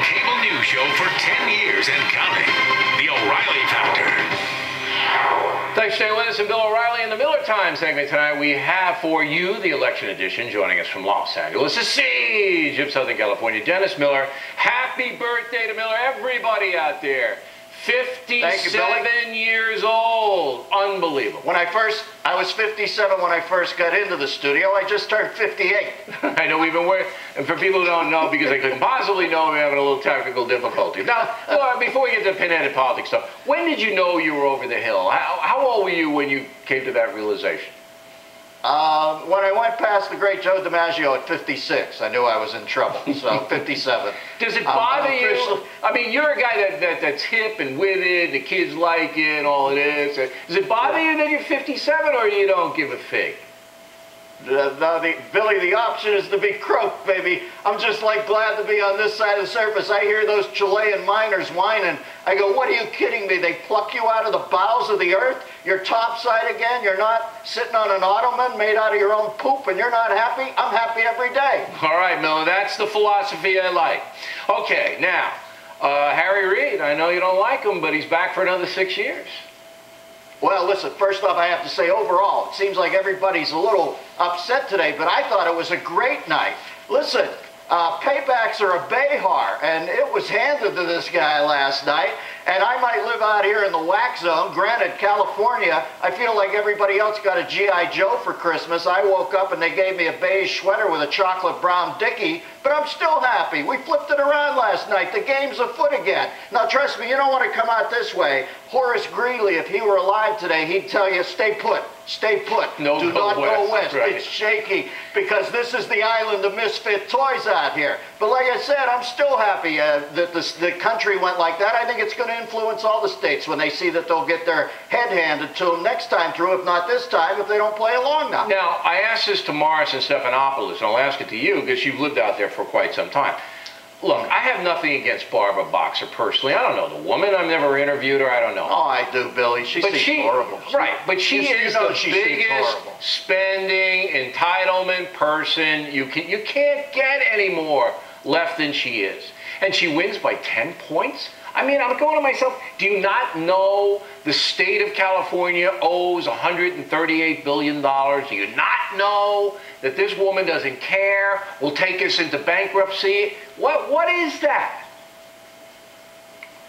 cable news show for 10 years and counting. The O'Reilly Factor. Thanks for staying with us in Bill O'Reilly in the Miller Time segment. Tonight we have for you the election edition. Joining us from Los Angeles, the siege of Southern California, Dennis Miller. Happy birthday to Miller, everybody out there. 57 years old. Unbelievable. I was 57 when I first got into the studio. I just turned 58. I know we've been working, and for people who don't know, because they couldn't possibly know, we're having a little technical difficulty. Now, before we get to pinheaded politics stuff, when did you know you were over the hill? How old were you when you came to that realization? When I went past the great Joe DiMaggio at 56, I knew I was in trouble, so 57. Does it bother you? I mean, you're a guy that's hip and witted, the kids like it, and all it is. Does it bother you that you're 57, or you don't give a fig? Billy, the option is to be croaked, baby. I'm just like glad to be on this side of the surface. I hear those Chilean miners whining. I go, what are you kidding me? They pluck you out of the bowels of the earth? You're topside again? You're not sitting on an ottoman made out of your own poop and you're not happy? I'm happy every day. All right, Miller, that's the philosophy I like. Okay, now, Harry Reid, I know you don't like him, but he's back for another 6 years. Well, listen, first off, I have to say, overall, it seems like everybody's a little upset today, but I thought it was a great night. Listen, paybacks are a Behar, and it was handed to this guy last night, and I might live out here in the whack zone. Granted, California, I feel like everybody else got a G.I. Joe for Christmas. I woke up and they gave me a beige sweater with a chocolate brown dickie, but I'm still happy. We flipped it around last night. The game's afoot again. Now, trust me, you don't want to come out this way. Horace Greeley, if he were alive today, he'd tell you, stay put. Stay put. Do not go west. Right. It's shaky because this is the island of misfit toys out here. But like I said, I'm still happy that the country went like that. I think it's going to influence all the states when they see that they'll get their head handed to them next time through, if not this time, if they don't play along now. Now, I asked this to Morris and Stephanopoulos, and I'll ask it to you because you've lived out there for quite some time. Look, I have nothing against Barbara Boxer personally. I don't know the woman. I've never interviewed her. I don't know. Oh, I do, Billy. She seems horrible. Right, but she is the biggest spending entitlement person. You can't get any more left than she is. And she wins by 10 points? I mean, I'm going to myself, do you not know the state of California owes $138 billion? Do you not know that this woman doesn't care, will take us into bankruptcy? What is that?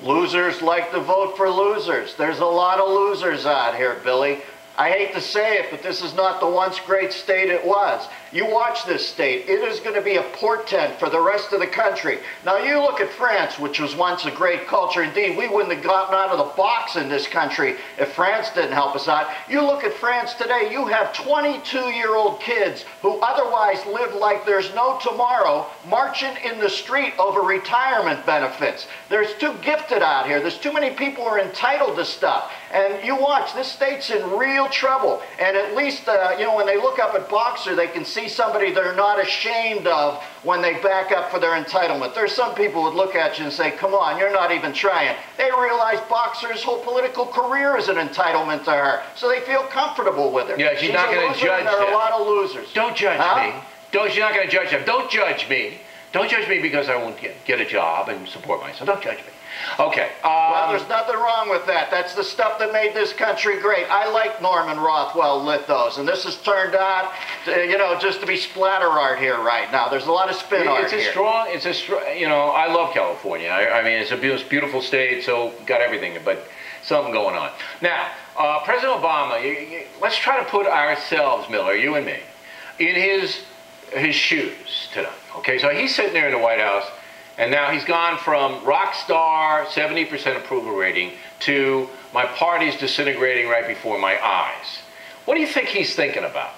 Losers like to vote for losers. There's a lot of losers out here, Billy. I hate to say it, but this is not the once great state it was. You watch this state. It is going to be a portent for the rest of the country. Now, you look at France, which was once a great culture. Indeed, we wouldn't have gotten out of the box in this country if France didn't help us out. You look at France today, you have 22-year-old kids who otherwise live like there's no tomorrow marching in the street over retirement benefits. There's too gifted out here. There's too many people who are entitled to stuff. And you watch, this state's in real trouble. And at least, when they look up at Boxer, they can see somebody they're not ashamed of when they back up for their entitlement. There's some people who would look at you and say, come on, you're not even trying. They realize Boxer's whole political career is an entitlement to her. So they feel comfortable with her. Yeah, she's not going to judge them. There are a lot of losers. Don't judge me. You're not going to judge them. Don't judge me. Don't judge me because I won't get a job and support myself. Don't judge me. Okay. Well, there's nothing wrong with that. That's the stuff that made this country great. I like Norman Rothwell lit those, and this has turned out, just to be splatter art here right now. There's a lot of spin art here. I love California. I mean, it's a beautiful state, so got everything, but something going on. Now, President Obama, let's try to put ourselves, Miller, you and me, in his shoes tonight. Okay, so he's sitting there in the White House. And now he's gone from rock star, 70% approval rating, to my party's disintegrating right before my eyes. What do you think he's thinking about?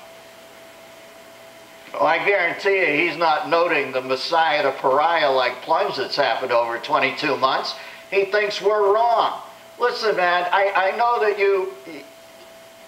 Well, I guarantee you he's not noting the Messiah to pariah-like plunge that's happened over 22 months. He thinks we're wrong. Listen, man, I know that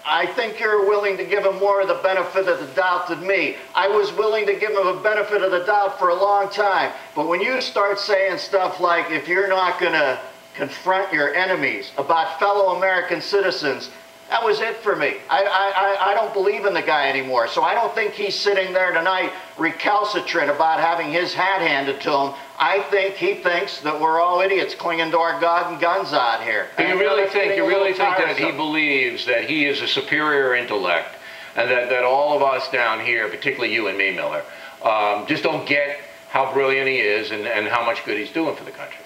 I think you're willing to give him more of the benefit of the doubt than me. I was willing to give him a benefit of the doubt for a long time. But when you start saying stuff like, if you're not going to confront your enemies about fellow American citizens, That was it for me. I don't believe in the guy anymore. So I don't think he's sitting there tonight recalcitrant about having his hat handed to him. I think he thinks that we're all idiots clinging to our God and guns out here. Do you really think that he believes that he is a superior intellect, and that all of us down here, particularly you and me, Miller, just don't get how brilliant he is and how much good he's doing for the country?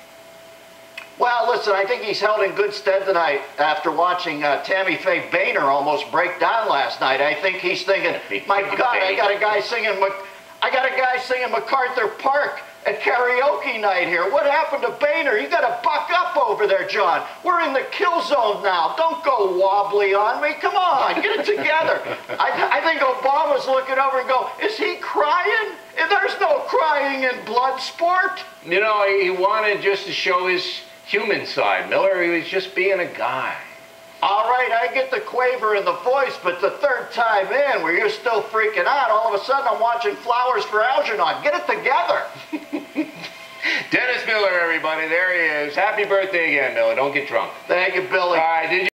Well, listen, I think he's held in good stead tonight after watching Tammy Faye Boehner almost break down last night. I think he's thinking, my God, I got a guy singing MacArthur Park at karaoke night here. What happened to Boehner? You got to buck up over there, John. We're in the kill zone now. Don't go wobbly on me. Come on, get it together. I think Obama's looking over and go, is he crying? There's no crying in blood sport. You know, he wanted just to show his human side, Miller. He was just being a guy. All right, I get the quaver in the voice, but the third time in, where you're still freaking out, all of a sudden I'm watching Flowers for Algernon. Get it together. Dennis Miller, everybody. There he is. Happy birthday again, Miller. Don't get drunk. Thank you, Billy. All right, did you